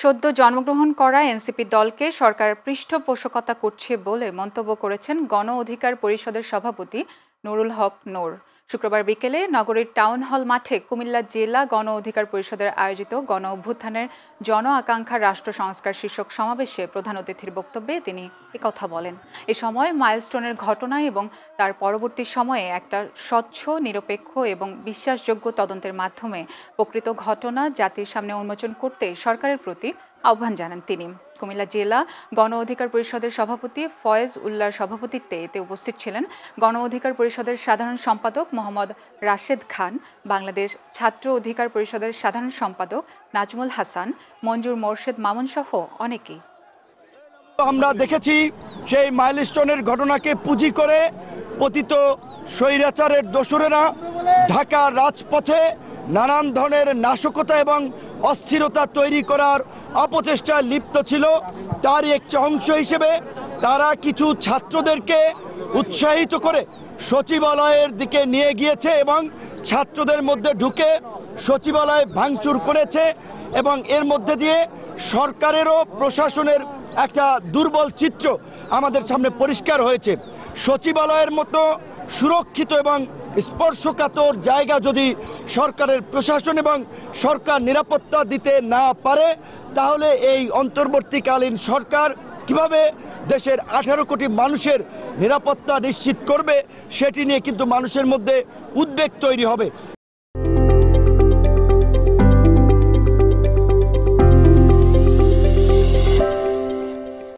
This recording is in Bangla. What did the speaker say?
সদ্য জন্মগ্রহণ করা এনসিপি দলকে সরকার পৃষ্ঠপোষকতা করছে বলে মন্তব্য করেছেন গণ অধিকার পরিষদের সভাপতি নুরুল হক নূর। শুক্রবার বিকেলে নগরীর টাউন হল মাঠে কুমিল্লা জেলা গণ অধিকার পরিষদের আয়োজিত গণ অভ্যুত্থানের জন আকাঙ্ক্ষা রাষ্ট্র সংস্কার শীর্ষক সমাবেশে প্রধান অতিথির বক্তব্যে তিনি একথা বলেন। এ সময় মাইলস্টোনের ঘটনা এবং তার পরবর্তী সময়ে একটা স্বচ্ছ, নিরপেক্ষ এবং বিশ্বাসযোগ্য তদন্তের মাধ্যমে প্রকৃত ঘটনা জাতির সামনে উন্মোচন করতে সরকারের প্রতি আহ্বান জানান তিনি। কুমিল্লা জেলা গণ অধিকার পরিষদের সভাপতি ফয়েজ উল্লাহর সভাপতিত্বে এতে উপস্থিত ছিলেন গণ অধিকার পরিষদের সাধারণ সম্পাদক মোহাম্মদ রাশেদ খান, বাংলাদেশ ছাত্র অধিকার পরিষদের সাধারণ সম্পাদক নাজমুল হাসান, মঞ্জুর মোর্শেদ মামুন সহ অনেকেই। আমরা দেখেছি সেই মাইলস্টোনের ঘটনাকে পুঁজি করে পতিত স্বৈরাচারের দোসরেরা ঢাকার রাজপথে নানান ধরনের নাশকতা এবং অস্থিরতা তৈরি করার অপচেষ্টায় লিপ্ত ছিল। তারই একটি অংশ হিসেবে তারা কিছু ছাত্রদেরকে উৎসাহিত করে সচিবালয়ের দিকে নিয়ে গিয়েছে এবং ছাত্রদের মধ্যে ঢুকে সচিবালয় ভাঙচুর করেছে এবং এর মধ্যে দিয়ে সরকারেরও প্রশাসনের একটা দুর্বল চিত্র আমাদের সামনে পরিষ্কার হয়েছে। সচিবালয়ের মতো সুরক্ষিত এবং স্পর্শকাতর জায়গা যদি সরকারের প্রশাসন এবং সরকার নিরাপত্তা দিতে না পারে, তাহলে এই অন্তর্বর্তীকালীন সরকার কিভাবে দেশের 18 কোটি মানুষের নিরাপত্তা নিশ্চিত করবে, সেটি নিয়ে কিন্তু মানুষের মধ্যে উদ্বেগ তৈরি হবে।